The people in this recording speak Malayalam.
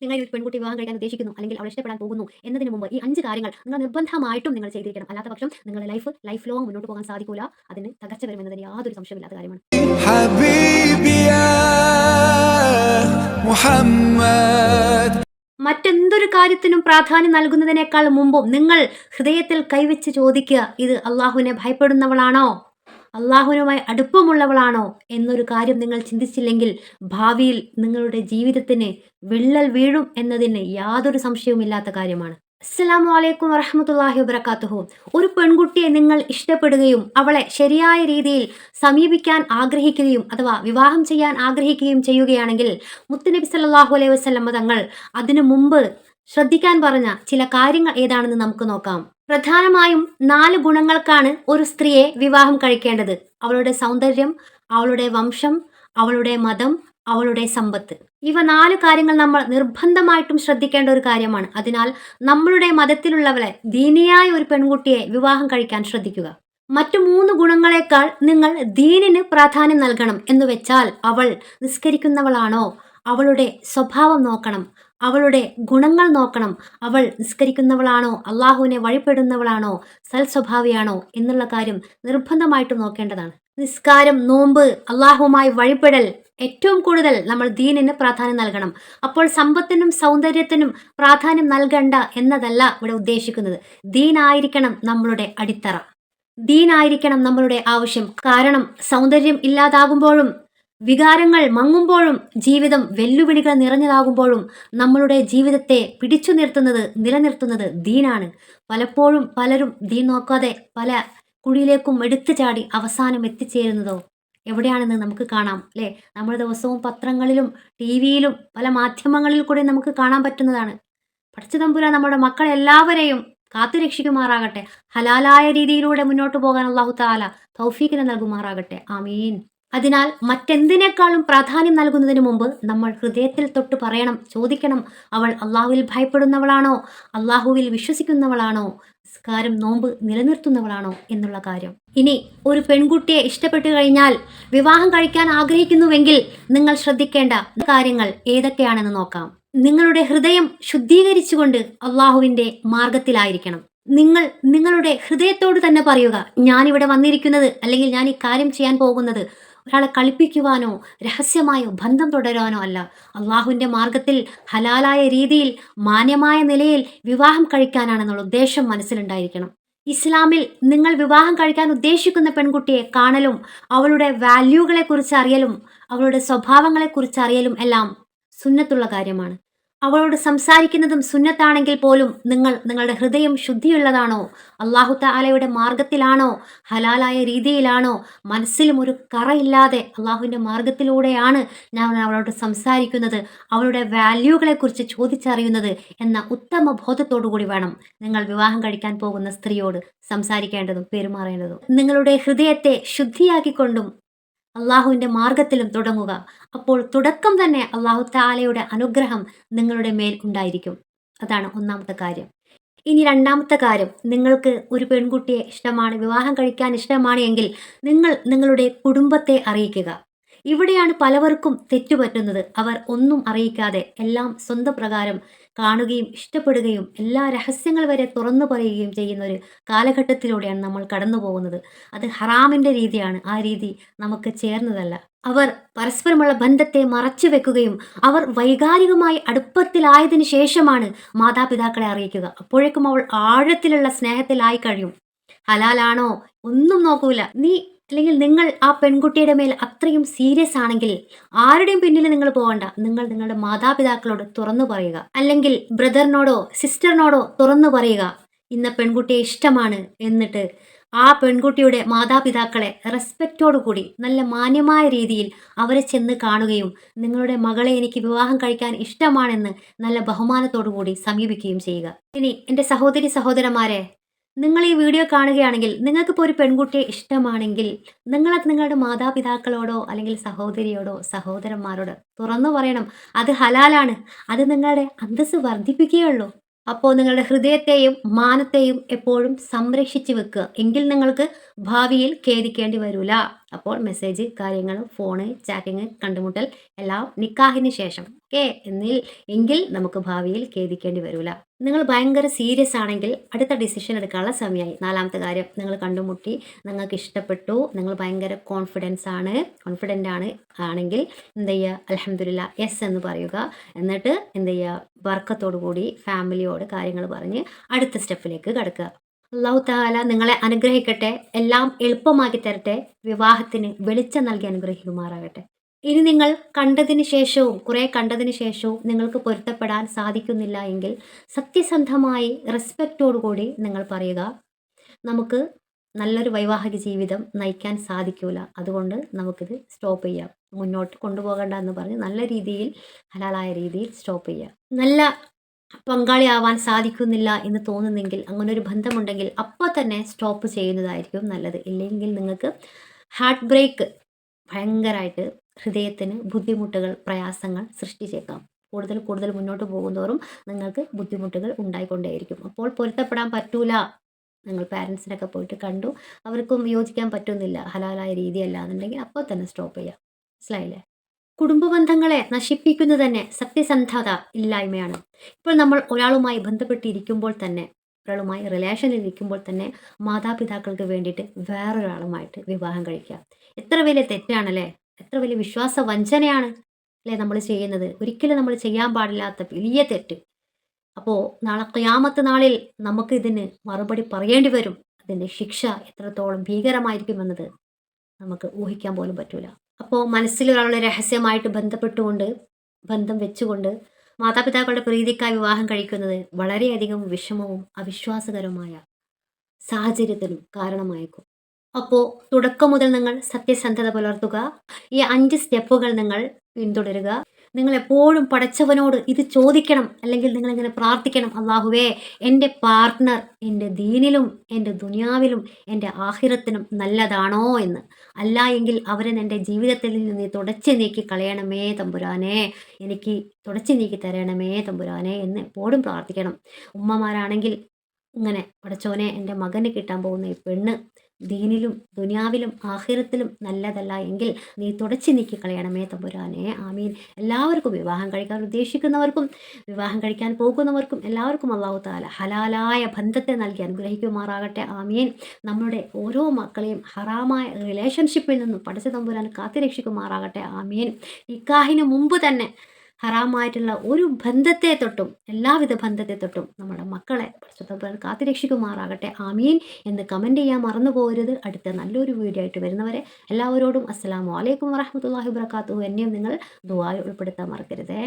നിങ്ങൾ ഒരു പെൺകുട്ടി വിവാഹം കഴിക്കാൻ ഉദ്ദേശിക്കുന്നു അല്ലെങ്കിൽ അവൾ ഇഷ്ടപ്പെടാൻ പോകുന്നു എന്നതിന് മുമ്പ് ഈ 5 കാര്യങ്ങൾ നിങ്ങൾ നിർബന്ധമായിട്ടും നിങ്ങൾ ചെയ്തിരിക്കണം. അല്ലാത്ത പക്ഷം നിങ്ങളുടെ ലൈഫ് ലോങ് മുന്നോട്ട് പോകാൻ സാധിക്കൂല. അതിന് തകർച്ച വരുമെന്നതിന് യാതൊരു സംശയമില്ലാത്ത കാര്യമാണ്. حبيبي يا محمد. മറ്റെന്തൊരു കാര്യത്തിനും പ്രാധാന്യം നൽകുന്നതിനേക്കാൾ മുമ്പും നിങ്ങൾ ഹൃദയത്തിൽ കൈവച്ച് ചോദിക്കുക, ഇത് അള്ളാഹുവിനെ ഭയപ്പെടുന്നവളാണോ, അള്ളാഹുവിനുമായി അടുപ്പമുള്ളവളാണോ എന്നൊരു കാര്യം നിങ്ങൾ ചിന്തിച്ചില്ലെങ്കിൽ ഭാവിയിൽ നിങ്ങളുടെ ജീവിതത്തിന് വിള്ളൽ വീഴും എന്നതിന് യാതൊരു സംശയവുമില്ലാത്ത കാര്യമാണ്. അസ്സലാമു അലൈക്കും വറഹ്മത്തുള്ളാഹി വബറകാതുഹു. ഒരു പെൺകുട്ടിയെ നിങ്ങൾ ഇഷ്ടപ്പെടുകയും അവളെ ശരിയായ രീതിയിൽ സമീപിക്കാൻ ആഗ്രഹിക്കുകയും അഥവാ വിവാഹം ചെയ്യാൻ ആഗ്രഹിക്കുകയും ചെയ്യുകയാണെങ്കിൽ മുത്തുനബി സല്ലല്ലാഹു അലൈഹി വസല്ലം തങ്ങൾ അതിനു മുമ്പ് ശ്രദ്ധിക്കാൻ പറഞ്ഞ ചില കാര്യങ്ങൾ ഏതാണെന്ന് നമുക്ക് നോക്കാം. പ്രധാനമായും 4 ഗുണങ്ങൾക്കാണ് ഒരു സ്ത്രീയെ വിവാഹം കഴിക്കേണ്ടത്. അവളുടെ സൗന്ദര്യം, അവളുടെ വംശം, അവളുടെ മതം, അവളുടെ സമ്പത്ത്. ഇവ 4 കാര്യങ്ങൾ നമ്മൾ നിർബന്ധമായിട്ടും ശ്രദ്ധിക്കേണ്ട ഒരു കാര്യമാണ്. അതിനാൽ നമ്മളുടെ മതത്തിലുള്ളവളെ, ദീനിയായ ഒരു പെൺകുട്ടിയെ വിവാഹം കഴിക്കാൻ ശ്രദ്ധിക്കുക. മറ്റു 3 ഗുണങ്ങളെക്കാൾ നിങ്ങൾ ദീനിന് പ്രാധാന്യം നൽകണം. എന്ന് വെച്ചാൽ അവൾ നിസ്കരിക്കുന്നവളാണോ, അവളുടെ സ്വഭാവം നോക്കണം, അവളുടെ ഗുണങ്ങൾ നോക്കണം. അവൾ നിസ്കരിക്കുന്നവളാണോ, അള്ളാഹുവിനെ വഴിപ്പെടുന്നവളാണോ, സൽസ്വഭാവിയാണോ എന്നുള്ള കാര്യം നിർബന്ധമായിട്ടും നോക്കേണ്ടതാണ്. നിസ്കാരം, നോമ്പ്, അള്ളാഹുവുമായി വഴിപ്പെടൽ, ഏറ്റവും കൂടുതൽ നമ്മൾ ദീനിന് പ്രാധാന്യം നൽകണം. അപ്പോൾ സമ്പത്തിനും സൗന്ദര്യത്തിനും പ്രാധാന്യം നൽകണ്ട എന്നതല്ല ഇവിടെ ഉദ്ദേശിക്കുന്നത്. ദീനായിരിക്കണം നമ്മളുടെ അടിത്തറ, ദീനായിരിക്കണം നമ്മളുടെ ആവശ്യം. കാരണം സൗന്ദര്യം ഇല്ലാതാകുമ്പോഴും വികാരങ്ങൾ മങ്ങുമ്പോഴും ജീവിതം വെല്ലുവിളികൾ നിറഞ്ഞതാകുമ്പോഴും നമ്മളുടെ ജീവിതത്തെ പിടിച്ചു നിർത്തുന്നത്, നിലനിർത്തുന്നത് ദീനാണ്. പലപ്പോഴും പലരും ദീൻ നോക്കാതെ പല കുഴിയിലേക്കും എടുത്തു ചാടി അവസാനം എത്തിച്ചേരുന്നതോ എവിടെയാണെന്ന് നമുക്ക് കാണാം അല്ലേ? നമ്മൾ ദിവസവും പത്രങ്ങളിലും ടി വിയിലും പല മാധ്യമങ്ങളിൽ കൂടി നമുക്ക് കാണാൻ പറ്റുന്നതാണ്. പഠിച്ച തമ്പുരാൻ നമ്മുടെ മക്കളെല്ലാവരെയും കാത്തു രക്ഷിക്കുമാറാകട്ടെ. ഹലാലായ രീതിയിലൂടെ മുന്നോട്ട് പോകാൻ അല്ലാഹു തആല തൗഫീഖിനെ നൽകുമാറാകട്ടെ. ആമീൻ. അതിനാൽ മറ്റെന്തിനേക്കാളും പ്രാധാന്യം നൽകുന്നതിന് മുമ്പ് നമ്മൾ ഹൃദയത്തിൽ തൊട്ട് പറയണം, ചോദിക്കണം, അവൾ അള്ളാഹുവിൽ ഭയപ്പെടുന്നവളാണോ, അള്ളാഹുവിൽ വിശ്വസിക്കുന്നവളാണോ, നിസ്കാരം നോമ്പ് നിലനിർത്തുന്നവളാണോ എന്നുള്ള കാര്യം. ഇനി ഒരു പെൺകുട്ടിയെ ഇഷ്ടപ്പെട്ടു കഴിഞ്ഞാൽ വിവാഹം കഴിക്കാൻ ആഗ്രഹിക്കുന്നുവെങ്കിൽ നിങ്ങൾ ശ്രദ്ധിക്കേണ്ട കാര്യങ്ങൾ ഏതൊക്കെയാണെന്ന് നോക്കാം. നിങ്ങളുടെ ഹൃദയം ശുദ്ധീകരിച്ചുകൊണ്ട് അള്ളാഹുവിൻ്റെ മാർഗത്തിലായിരിക്കണം. നിങ്ങൾ നിങ്ങളുടെ ഹൃദയത്തോട് തന്നെ പറയുക, ഞാനിവിടെ വന്നിരിക്കുന്നത് അല്ലെങ്കിൽ ഞാൻ ഈ കാര്യം ചെയ്യാൻ പോകുന്നത് ഒരാളെ കളിപ്പിക്കുവാനോ രഹസ്യമായോ ബന്ധം തുടരാനോ അല്ല. അള്ളാഹുവിൻ്റെ മാർഗത്തിൽ ഹലാലായ രീതിയിൽ മാന്യമായ നിലയിൽ വിവാഹം കഴിക്കാനാണെന്നുള്ള ഉദ്ദേശം മനസ്സിലുണ്ടായിരിക്കണം. ഇസ്ലാമിൽ നിങ്ങൾ വിവാഹം കഴിക്കാൻ ഉദ്ദേശിക്കുന്ന പെൺകുട്ടിയെ കാണലും അവളുടെ വാല്യൂകളെക്കുറിച്ച് അറിയലും അവളുടെ സ്വഭാവങ്ങളെക്കുറിച്ച് അറിയലും എല്ലാം സുന്നത്തുള്ള കാര്യമാണ്. അവളോട് സംസാരിക്കുന്നതും സുന്നത്താണെങ്കിൽ പോലും നിങ്ങളുടെ ഹൃദയം ശുദ്ധിയുള്ളതാണോ, അള്ളാഹു തആലയുടെ മാർഗത്തിലാണോ, ഹലാലായ രീതിയിലാണോ, മനസ്സിലും ഒരു കറയില്ലാതെ അള്ളാഹുവിൻ്റെ മാർഗത്തിലൂടെയാണ് ഞാൻ അവളോട് സംസാരിക്കുന്നത്, അവളുടെ വാല്യൂകളെക്കുറിച്ച് ചോദിച്ചറിയുന്നത് എന്ന ഉത്തമ ബോധത്തോടു കൂടി വേണം നിങ്ങൾ വിവാഹം കഴിക്കാൻ പോകുന്ന സ്ത്രീയോട് സംസാരിക്കേണ്ടതും പെരുമാറേണ്ടതും. നിങ്ങളുടെ ഹൃദയത്തെ ശുദ്ധിയാക്കിക്കൊണ്ടും അള്ളാഹുവിൻ്റെ മാർഗത്തിലും തുടങ്ങുക. അപ്പോൾ തുടക്കം തന്നെ അള്ളാഹു തആലയുടെ അനുഗ്രഹം നിങ്ങളുടെ മേൽ ഉണ്ടായിരിക്കും. അതാണ് ഒന്നാമത്തെ കാര്യം. ഇനി രണ്ടാമത്തെ കാര്യം, നിങ്ങൾക്ക് ഒരു പെൺകുട്ടിയെ ഇഷ്ടമാണ്, വിവാഹം കഴിക്കാൻ ഇഷ്ടമാണ് എങ്കിൽ നിങ്ങൾ നിങ്ങളുടെ കുടുംബത്തെ അറിയിക്കുക. ഇവിടെയാണ് പലവർക്കും തെറ്റുപറ്റുന്നത്. അവർ ഒന്നും അറിയിക്കാതെ എല്ലാം സ്വന്തം പ്രകാരം കാണുകയും ഇഷ്ടപ്പെടുകയും എല്ലാ രഹസ്യങ്ങൾ വരെ തുറന്നു പറയുകയും ചെയ്യുന്ന ഒരു കാലഘട്ടത്തിലൂടെയാണ് നമ്മൾ കടന്നു പോകുന്നത്. അത് ഹറാമിൻ്റെ രീതിയാണ്. ആ രീതി നമുക്ക് ചേർന്നതല്ല. അവർ പരസ്പരമുള്ള ബന്ധത്തെ മറച്ചു വെക്കുകയും അവർ വൈകാരികമായി അടുപ്പത്തിലായതിനു ശേഷമാണ് മാതാപിതാക്കളെ അറിയിക്കുക. അപ്പോഴേക്കും അവൾ ആഴത്തിലുള്ള സ്നേഹത്തിലായി കഴിയും. ഹലാലാണോ ഒന്നും നോക്കൂല. അല്ലെങ്കിൽ നിങ്ങൾ ആ പെൺകുട്ടിയുടെ മേൽ അത്രയും സീരിയസ് ആണെങ്കിൽ ആരുടെയും പിന്നിൽ നിങ്ങൾ പോകണ്ട. നിങ്ങൾ നിങ്ങളുടെ മാതാപിതാക്കളോട് തുറന്നു പറയുക, അല്ലെങ്കിൽ ബ്രദറിനോടോ സിസ്റ്ററിനോടോ തുറന്നു പറയുക, ഇന്ന പെൺകുട്ടിയെ ഇഷ്ടമാണ്. എന്നിട്ട് ആ പെൺകുട്ടിയുടെ മാതാപിതാക്കളെ റെസ്പെക്റ്റോടു കൂടി നല്ല മാന്യമായ രീതിയിൽ അവരെ ചെന്ന് കാണുകയും നിങ്ങളുടെ മകളെ എനിക്ക് വിവാഹം കഴിക്കാൻ ഇഷ്ടമാണെന്ന് നല്ല ബഹുമാനത്തോടു കൂടി സമീപിക്കുകയും ചെയ്യുക. ഇനി എൻ്റെ സഹോദരി സഹോദരന്മാരെ, നിങ്ങൾ ഈ വീഡിയോ കാണുകയാണെങ്കിൽ നിങ്ങൾക്കിപ്പോൾ ഒരു പെൺകുട്ടിയെ ഇഷ്ടമാണെങ്കിൽ നിങ്ങളത് നിങ്ങളുടെ മാതാപിതാക്കളോടോ അല്ലെങ്കിൽ സഹോദരിയോടോ സഹോദരന്മാരോടോ തുറന്നു പറയണം. അത് ഹലാലാണ്. അത് നിങ്ങളുടെ അന്തസ്സ് വർദ്ധിപ്പിക്കുകയുള്ളൂ. അപ്പോൾ നിങ്ങളുടെ ഹൃദയത്തെയും മാനത്തെയും എപ്പോഴും സംരക്ഷിച്ചു വെക്കുക. എങ്കിൽ നിങ്ങൾക്ക് ഭാവിയിൽ ഖേദിക്കേണ്ടി വരില്ല. അപ്പോൾ മെസ്സേജ്, കാര്യങ്ങൾ, ഫോണ്, ചാറ്റിങ്, കണ്ടുമുട്ടൽ എല്ലാം നിക്കാഹിന് ശേഷം. ഓക്കെ, എങ്കിൽ നമുക്ക് ഭാവിയിൽ ഖേദിക്കേണ്ടി വരില്ല. നിങ്ങൾ ഭയങ്കര സീരിയസ് ആണെങ്കിൽ അടുത്ത ഡിസിഷൻ എടുക്കാനുള്ള സമയമായി. നാലാമത്തെ കാര്യം, നിങ്ങൾ കണ്ടുമുട്ടി, നിങ്ങൾക്ക് ഇഷ്ടപ്പെട്ടു, നിങ്ങൾ ഭയങ്കര കോൺഫിഡൻ്റ് ആണെങ്കിൽ എന്ത് ചെയ്യുക? അൽഹംദുലില്ലാ, യെസ് എന്ന് പറയുക. എന്നിട്ട് എന്ത് ചെയ്യുക? ബർക്കത്തോടു കൂടി ഫാമിലിയോട് കാര്യങ്ങൾ പറഞ്ഞ് അടുത്ത സ്റ്റെപ്പിലേക്ക് കടക്കുക. അല്ലാഹു തആല നിങ്ങളെ അനുഗ്രഹിക്കട്ടെ, എല്ലാം എളുപ്പമാക്കി തരട്ടെ, വിവാഹത്തിന് വെളിച്ചം നൽകി അനുഗ്രഹിക്കുമാറാകട്ടെ. ഇനി നിങ്ങൾ കുറേ കണ്ടതിന് ശേഷവും നിങ്ങൾക്ക് പൊരുത്തപ്പെടാൻ സാധിക്കുന്നില്ല എങ്കിൽ സത്യസന്ധമായി റെസ്പെക്റ്റോടുകൂടി നിങ്ങൾ പറയുക, നമുക്ക് നല്ലൊരു വൈവാഹിക ജീവിതം നയിക്കാൻ സാധിക്കൂല, അതുകൊണ്ട് നമുക്കിത് സ്റ്റോപ്പ് ചെയ്യാം, മുന്നോട്ട് കൊണ്ടുപോകണ്ട എന്ന് പറഞ്ഞ് നല്ല രീതിയിൽ, ഹലാലായ രീതിയിൽ സ്റ്റോപ്പ് ചെയ്യുക. നല്ല പങ്കാളിയാവാൻ സാധിക്കുന്നില്ല എന്ന് തോന്നുന്നെങ്കിൽ, അങ്ങനെ ഒരു ബന്ധമുണ്ടെങ്കിൽ അപ്പോൾ തന്നെ സ്റ്റോപ്പ് ചെയ്യുന്നതായിരിക്കും നല്ലത്. ഇല്ലെങ്കിൽ നിങ്ങൾക്ക് ഹാർട്ട് ബ്രേക്ക് ഭയങ്കരമായിട്ട് ഹൃദയത്തിന് ബുദ്ധിമുട്ടുകൾ, പ്രയാസങ്ങൾ സൃഷ്ടിച്ചേക്കാം. കൂടുതൽ മുന്നോട്ട് പോകുന്തോറും നിങ്ങൾക്ക് ബുദ്ധിമുട്ടുകൾ ഉണ്ടായിക്കൊണ്ടേയിരിക്കും. അപ്പോൾ പൊരുത്തപ്പെടാൻ പറ്റൂല. നിങ്ങൾ പാരൻസിനൊക്കെ പോയിട്ട് കണ്ടു, അവർക്കും യോജിക്കാൻ പറ്റുന്നില്ല, ഹലാലായ രീതിയല്ല എന്നുണ്ടെങ്കിൽ അപ്പോൾ തന്നെ സ്റ്റോപ്പ് ചെയ്യാം. മനസ്സിലായില്ലേ? കുടുംബ ബന്ധങ്ങളെ നശിപ്പിക്കുന്നത് തന്നെ സത്യസന്ധത ഇല്ലായ്മയാണ്. ഇപ്പോൾ നമ്മൾ ഒരാളുമായി ബന്ധപ്പെട്ടിരിക്കുമ്പോൾ തന്നെ, ഒരാളുമായി റിലേഷനിൽ ഇരിക്കുമ്പോൾ തന്നെ മാതാപിതാക്കൾക്ക് വേണ്ടിയിട്ട് വേറൊരാളുമായിട്ട് വിവാഹം കഴിക്കുക. എത്ര വലിയ തെറ്റാണല്ലേ? എത്ര വലിയ വിശ്വാസ വഞ്ചനയാണ് അല്ലേ നമ്മൾ ചെയ്യുന്നത്? ഒരിക്കലും നമ്മൾ ചെയ്യാൻ പാടില്ലാത്ത വലിയ തെറ്റ്. അപ്പോൾ നാളെ ഖിയാമത്ത് നാളിൽ നമുക്ക് ഇതിന് മറുപടി പറയേണ്ടി വരും. അതിൻ്റെ ശിക്ഷ എത്രത്തോളം ഭീകരമായിരിക്കുമെന്നത് നമുക്ക് ഊഹിക്കാൻ പോലും പറ്റൂല. അപ്പോൾ മനസ്സിലൊരാളുടെ രഹസ്യമായിട്ട് ബന്ധം വെച്ചുകൊണ്ട് മാതാപിതാക്കളുടെ പ്രീതിക്കായി വിവാഹം കഴിക്കുന്നത് വളരെയധികം വിഷമവും അവിശ്വാസകരമായ സാഹചര്യത്തിനും കാരണമായേക്കും. അപ്പോൾ തുടക്കം മുതൽ നിങ്ങൾ സത്യസന്ധത പുലർത്തുക. ഈ 5 സ്റ്റെപ്പുകൾ നിങ്ങൾ പിന്തുടരുക. നിങ്ങൾ എപ്പോഴും പടച്ചവനോട് ഇത് ചോദിക്കണം, അല്ലെങ്കിൽ നിങ്ങളിങ്ങനെ പ്രാർത്ഥിക്കണം, അല്ലാഹുവേ, എൻ്റെ പാർട്ട്ണർ എൻ്റെ ദീനിലും എൻ്റെ ദുനിയാവിലും എൻ്റെ ആഖിറത്തിനും നല്ലതാണോ എന്ന്. അല്ല എങ്കിൽ അവരെ എൻ്റെ ജീവിതത്തിൽ നിന്ന് നീ തുടച്ചു നീക്കി കളയണമേ തമ്പുരാനെ, എനിക്ക് തുടച്ചു നീക്കി തരണമേ തമ്പുരാനെ എന്ന് എപ്പോഴും പ്രാർത്ഥിക്കണം. ഉമ്മമാരാണെങ്കിൽ ഇങ്ങനെ, പടച്ചോനെ, എൻ്റെ മകന് കിട്ടാൻ പോകുന്ന ഈ പെണ്ണ് ദീനിലും ദുനിയാവിലും ആഖിറത്തിലും നല്ലതല്ല എങ്കിൽ നീ തുടച്ചു നീക്കി കളയണമേ തമ്പുരാനെ, ആമീൻ. എല്ലാവർക്കും, വിവാഹം കഴിക്കാൻ ഉദ്ദേശിക്കുന്നവർക്കും വിവാഹം കഴിക്കാൻ പോകുന്നവർക്കും എല്ലാവർക്കും അല്ലാഹു തആല ഹലാലായ ബന്ധത്തെ നൽകി അനുഗ്രഹിക്കുമാറാകട്ടെ, ആമീൻ. നമ്മുടെ ഓരോ മക്കളെയും ഹറാമായ റിലേഷൻഷിപ്പിൽ നിന്നും പടച്ച തമ്പുരാൻ കാത്തുരക്ഷിക്കുമാറാകട്ടെ, ആമീൻ. നിക്കാഹിന് മുമ്പ് തന്നെ ഹറാമായിട്ടുള്ള ഒരു ബന്ധത്തെ തൊട്ടും, എല്ലാവിധ ബന്ധത്തെ തൊട്ടും നമ്മുടെ മക്കളെ പടച്ചതമ്പുരാൻ കാത്തുരക്ഷിക്കുമാറാകട്ടെ, ആമീൻ എന്ന് കമൻറ്റ് ചെയ്യാൻ മറന്നു പോകരുത്. അടുത്ത നല്ലൊരു വീഡിയോ ആയിട്ട് വരുന്നവരെ എല്ലാവരോടും അസ്സലാമു അലൈക്കും വറഹ്മത്തുള്ളാഹി വബറകാതുഹു. എന്നെയും നിങ്ങൾ ദുആയിൽ ഉൾപ്പെടുത്താൻ മറക്കരുതേ.